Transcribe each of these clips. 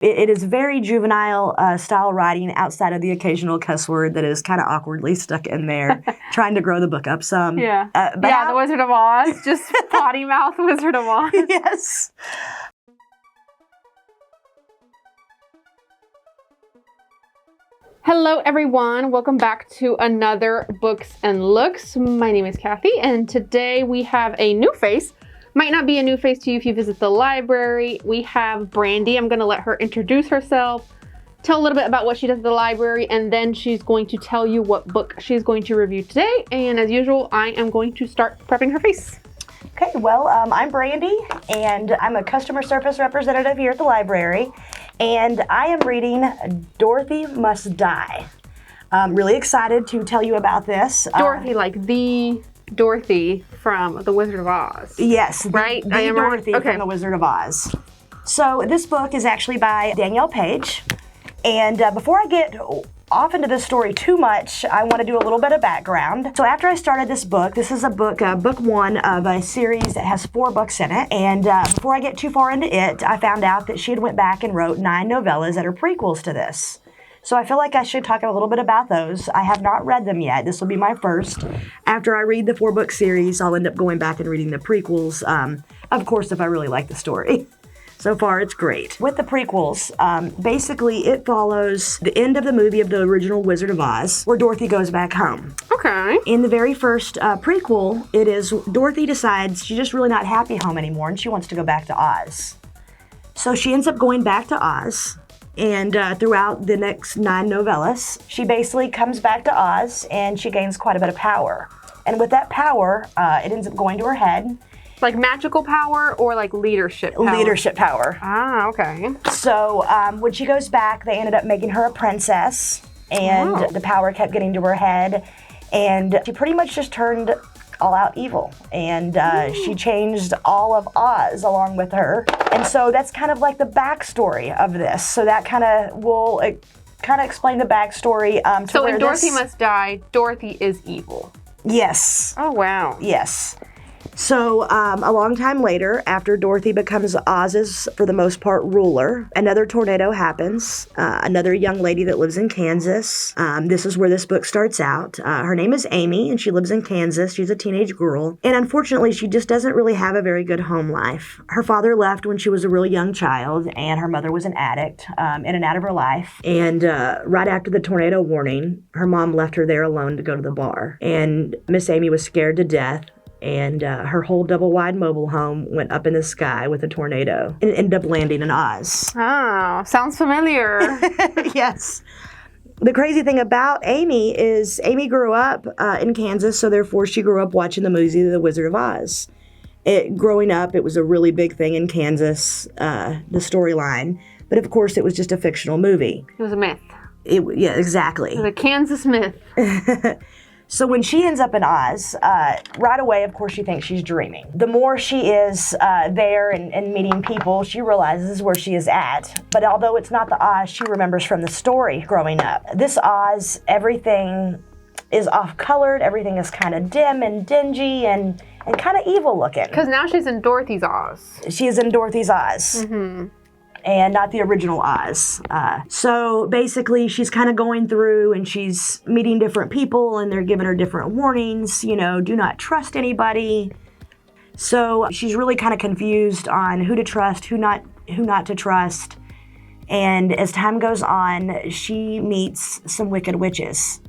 It is very juvenile style writing outside of the occasional cuss word that is kind of awkwardly stuck in there, trying to grow the book up some. Yeah. The Wizard of Oz, just potty mouth Wizard of Oz. Yes. Hello everyone, welcome back to another Books and Looks. My name is Kathy and today we have a new face. Might not be a new face to you if you visit the library. We have Brandy. I'm going to let her introduce herself, tell a little bit about what she does at the library, and then she's going to tell you what book she's going to review today. And as usual, I am going to start prepping her face. Okay, well, I'm Brandy, and I'm a customer service representative here at the library, and I am reading Dorothy Must Die. I'm really excited to tell you about this. Dorothy, like the Dorothy from The Wizard of Oz. Yes, right? The Dorothy from The Wizard of Oz. So this book is actually by Danielle Paige, and before I get off into this story too much, I want to do a little bit of background. So after I started this book, this is a book, book one of a series that has 4 books in it, and before I get too far into it, I found out that she had went back and wrote 9 novellas that are prequels to this. So I feel like I should talk a little bit about those. I have not read them yet. This will be my first. After I read the 4-book series, I'll end up going back and reading the prequels, of course, if I really like the story. So far, it's great. With the prequels, basically it follows the end of the movie of the original Wizard of Oz, where Dorothy goes back home. Okay. In the very first prequel, it is Dorothy decides she's just really not happy home anymore and she wants to go back to Oz. So she ends up going back to Oz. And throughout the next 9 novellas, she basically comes back to Oz and she gains quite a bit of power. And with that power, it ends up going to her head. Like magical power or like leadership power? Leadership power. Ah, okay. So when she goes back, they ended up making her a princess. And the power kept getting to her head. And she pretty much just turned all out evil. And she changed all of Oz along with her. And so that's kind of like the backstory of this. So that kind of will explain the backstory. So in Dorothy Must Die, Dorothy is evil. Yes. Oh, wow. Yes. So a long time later, after Dorothy becomes Oz's, for the most part, ruler, another tornado happens. Another young lady that lives in Kansas. This is where this book starts out. Her name is Amy, and she lives in Kansas. She's a teenage girl. And unfortunately, she just doesn't really have a very good home life. Her father left when she was a real young child, and her mother was an addict in and out of her life. And right after the tornado warning, her mom left her there alone to go to the bar. And Miss Amy was scared to death. And her whole double-wide mobile home went up in the sky with a tornado and ended up landing in Oz. Oh, sounds familiar. Yes. The crazy thing about Amy is Amy grew up in Kansas, so therefore she grew up watching the movie The Wizard of Oz. Growing up, it was a really big thing in Kansas, the storyline. But of course, it was just a fictional movie. It was a myth. Yeah, exactly. It was a Kansas myth. So when she ends up in Oz, right away, of course, she thinks she's dreaming. The more she is there and meeting people, she realizes where she is at. But although it's not the Oz she remembers from the story growing up, this Oz, everything is off-colored, everything is kind of dim and dingy and kind of evil looking. Because now she's in Dorothy's Oz. She is in Dorothy's Oz. Mm-hmm. And not the original Oz. So basically, she's kind of going through and she's meeting different people and they're giving her different warnings, do not trust anybody. So she's really kind of confused on who to trust, who not to trust. And as time goes on, she meets some wicked witches.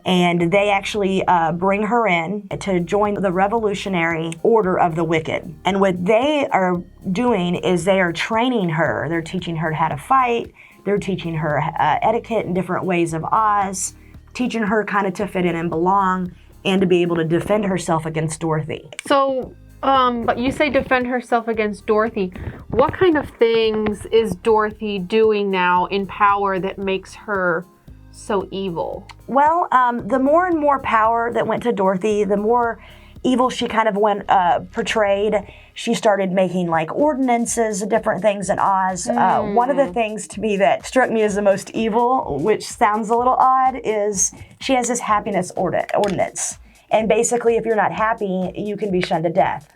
And they actually bring her in to join the Revolutionary Order of the Wicked. And what they are doing is they are training her. They're teaching her how to fight. They're teaching her etiquette and different ways of Oz, teaching her kind of to fit in and belong and to be able to defend herself against Dorothy. So, but you say defend herself against Dorothy. What kind of things is Dorothy doing now in power that makes her so evil? Well, the more and more power that went to Dorothy, the more evil she kind of went portrayed. She started making like ordinances, different things in Oz. One of the things to me that struck me as the most evil, which sounds a little odd, is she has this happiness ordinance. And basically, if you're not happy, you can be shunned to death.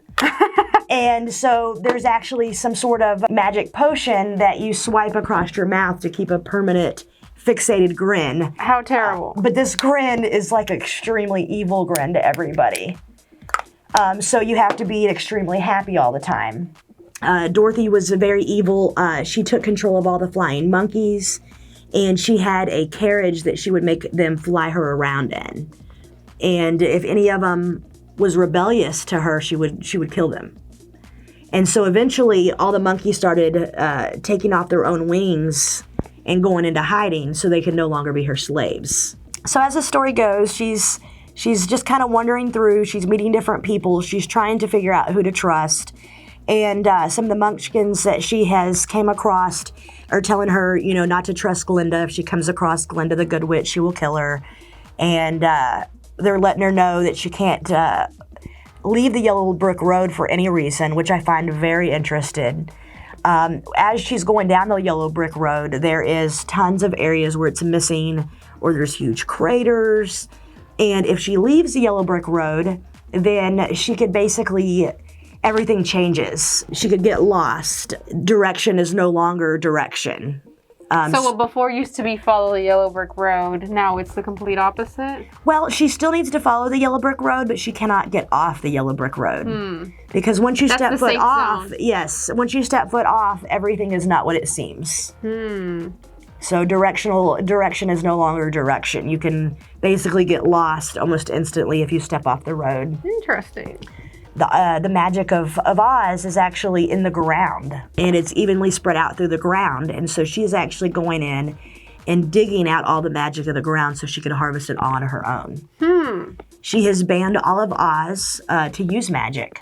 And so there's actually some sort of magic potion that you swipe across your mouth to keep a permanent fixated grin. How terrible. But this grin is like an extremely evil grin to everybody. So you have to be extremely happy all the time. Dorothy was very evil. She took control of all the flying monkeys, and she had a carriage that she would make them fly her around in. And if any of them was rebellious to her, she would kill them. And so eventually all the monkeys started taking off their own wings and going into hiding so they could no longer be her slaves. So as the story goes, she's just kind of wandering through. She's meeting different people. She's trying to figure out who to trust. And some of the munchkins that she has came across are telling her, not to trust Glinda. If she comes across Glinda the Good Witch, she will kill her. And they're letting her know that she can't leave the Yellow Brick Road for any reason, which I find very interesting. As she's going down the Yellow Brick Road, there is tons of areas where it's missing, or there's huge craters. And if she leaves the Yellow Brick Road, then she could basically, everything changes. She could get lost. Direction is no longer direction. So what before used to be follow the Yellow Brick Road, now it's the complete opposite? Well, she still needs to follow the Yellow Brick Road, but she cannot get off the Yellow Brick Road. Because once you step foot off, once you step foot off, everything is not what it seems. So direction is no longer direction. You can basically get lost almost instantly if you step off the road. Interesting. The magic of Oz is actually in the ground, and it's evenly spread out through the ground. And so she's actually going in and digging out all the magic of the ground so she can harvest it all on her own. She has banned all of Oz to use magic.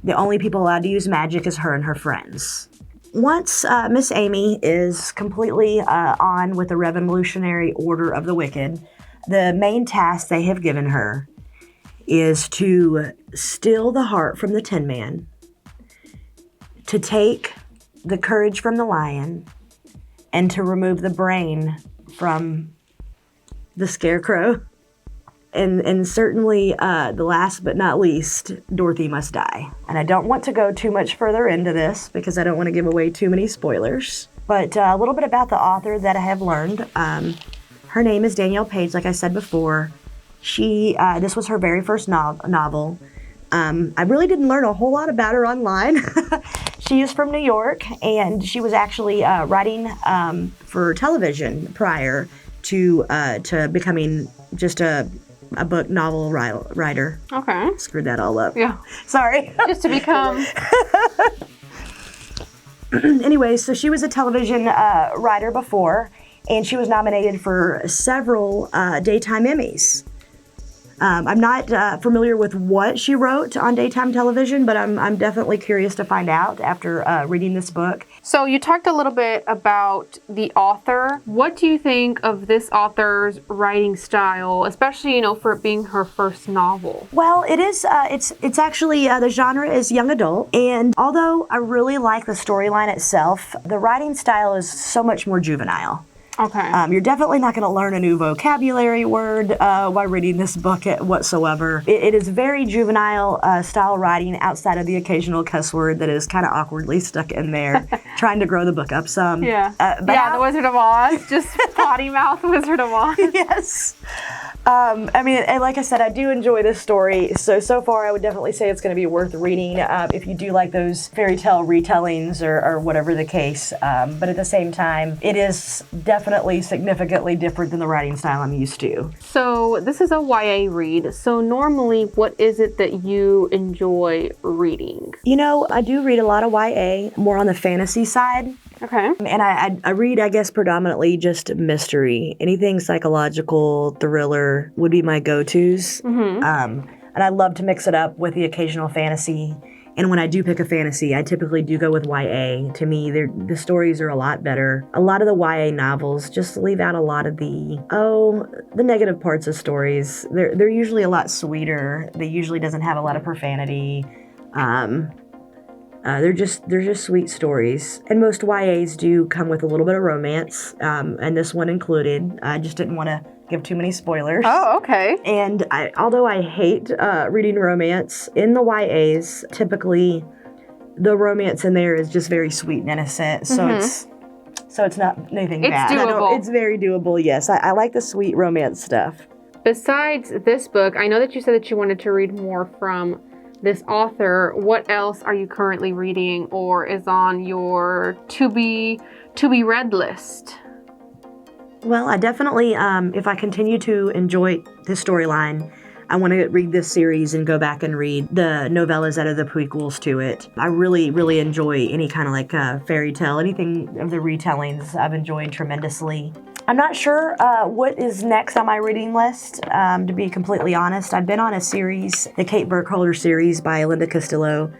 The only people allowed to use magic is her and her friends. Once Miss Amy is completely on with the Revolutionary Order of the Wicked, the main task they have given her is to steal the heart from the Tin Man, to take the courage from the lion, and to remove the brain from the Scarecrow. And certainly, the last but not least, Dorothy Must Die. And I don't want to go too much further into this because I don't want to give away too many spoilers. But a little bit about the author that I have learned. Her name is Danielle Paige, like I said before. This was her very first novel. I really didn't learn a whole lot about her online. She is from New York, and she was actually writing for television prior to becoming just a book novel writer. Okay. Screwed that all up. Yeah. Sorry. Just to become... Anyway, so she was a television writer before, and she was nominated for several daytime Emmys. I'm not familiar with what she wrote on daytime television, but I'm definitely curious to find out after reading this book. So you talked a little bit about the author. What do you think of this author's writing style, especially, for it being her first novel? Well, it is, it's actually, the genre is young adult, and although I really like the storyline itself, the writing style is so much more juvenile. Okay. You're definitely not going to learn a new vocabulary word while reading this book whatsoever. It is very juvenile style writing outside of the occasional cuss word that is kind of awkwardly stuck in there, trying to grow the book up some. Yeah. The Wizard of Oz, just potty mouth Wizard of Oz. Yes. And like I said, I do enjoy this story. So far, I would definitely say it's going to be worth reading if you do like those fairy tale retellings or whatever the case. But at the same time, it is definitely significantly different than the writing style I'm used to. So this is a YA read. So normally, what is it that you enjoy reading? I do read a lot of YA, more on the fantasy side. Okay. And I read, I guess, predominantly just mystery. Anything psychological, thriller would be my go-tos. Mm-hmm. And I love to mix it up with the occasional fantasy. And when I do pick a fantasy, I typically do go with YA. To me, the stories are a lot better. A lot of the YA novels just leave out a lot of the negative parts of stories. They're usually a lot sweeter. They usually doesn't have a lot of profanity. They're just sweet stories, and most YAs do come with a little bit of romance, and this one included. I just didn't want to give too many spoilers. Oh, okay. And although I hate reading romance in the YAs, typically the romance in there is just very sweet and innocent, so it's not anything bad. It's doable. It's very doable. Yes, I like the sweet romance stuff. Besides this book, I know that you said that you wanted to read more from this author. What else are you currently reading or is on your to be read list? Well, I definitely, if I continue to enjoy this storyline, I want to read this series and go back and read the novellas that are the prequels to it. I really, really enjoy any kind of like fairy tale, anything of the retellings I've enjoyed tremendously. I'm not sure what is next on my reading list, to be completely honest. I've been on a series, the Kate Burkholder series by Linda Castillo,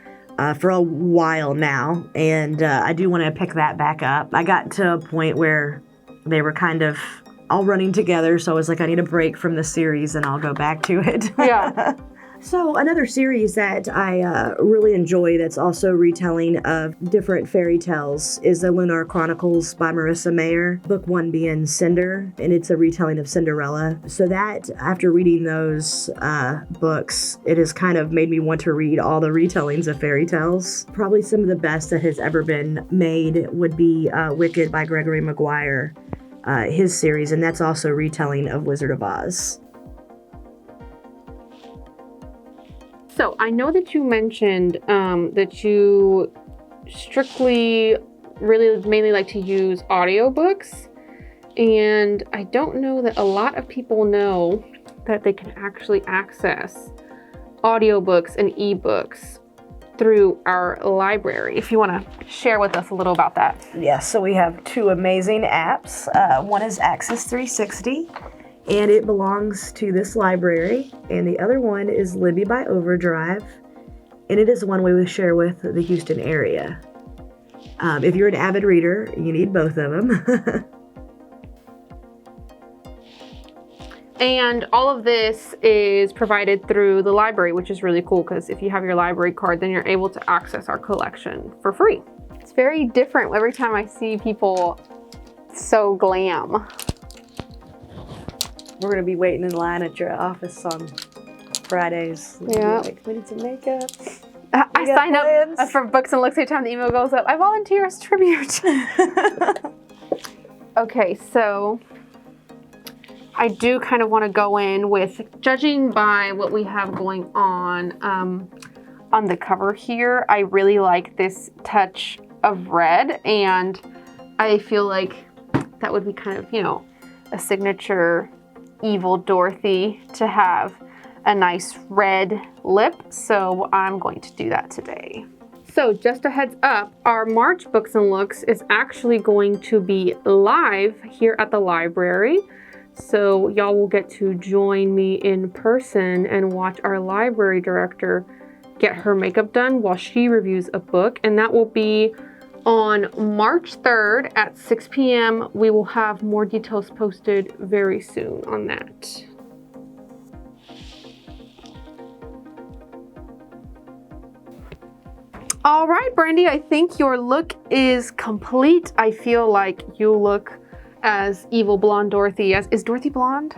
for a while now, and I do want to pick that back up. I got to a point where they were kind of all running together, so I was like, I need a break from the series and I'll go back to it. Yeah. So another series that I really enjoy that's also retelling of different fairy tales is the Lunar Chronicles by Marissa Mayer, book 1 being Cinder, and it's a retelling of Cinderella. So that, after reading those books, it has kind of made me want to read all the retellings of fairy tales. Probably some of the best that has ever been made would be Wicked by Gregory Maguire, his series, and that's also retelling of Wizard of Oz. So I know that you mentioned that you strictly really mainly like to use audiobooks, and I don't know that a lot of people know that they can actually access audiobooks and ebooks through our library. If you want to share with us a little about that. Yes, so we have 2 amazing apps. One is Access 360, and it belongs to this library, and the other one is Libby by Overdrive, and it is one we share with the Houston area. If you're an avid reader, you need both of them. And all of this is provided through the library, which is really cool because if you have your library card, then you're able to access our collection for free. It's very different every time I see people so glam. We're going to be waiting in line at your office on Fridays. Yeah. Like, we need some makeup. I signed up for Books and Looks every time the email goes up. I volunteer as tribute. Okay, so I do kind of want to go in with, judging by what we have going on the cover here, I really like this touch of red, and I feel like that would be kind of, you know, a signature evil Dorothy to have a nice red lip, so I'm going to do that today. So just a heads up, our March Books and Looks is actually going to be live here at the library. So y'all will get to join me in person and watch our library director get her makeup done while she reviews a book. And that will be on March 3rd at 6 p.m. We will have more details posted very soon on that. All right, Brandy, I think your look is complete. I feel like you look as evil blonde Dorothy. Is Dorothy blonde?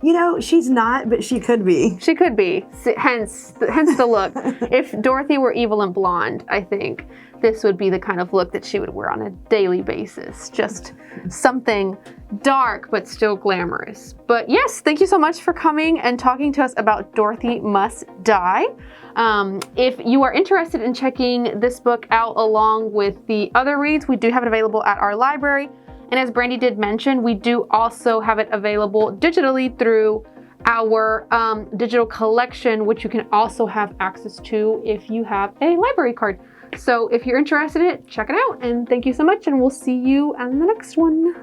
You know, she's not, but she could be. She could be, hence the look. If Dorothy were evil and blonde, I think this would be the kind of look that she would wear on a daily basis. Just something dark, but still glamorous. But yes, thank you so much for coming and talking to us about Dorothy Must Die. If you are interested in checking this book out along with the other reads, we do have it available at our library. And as Brandy did mention, we do also have it available digitally through our digital collection, which you can also have access to if you have a library card. So if you're interested in it, check it out. And thank you so much, and we'll see you on the next one.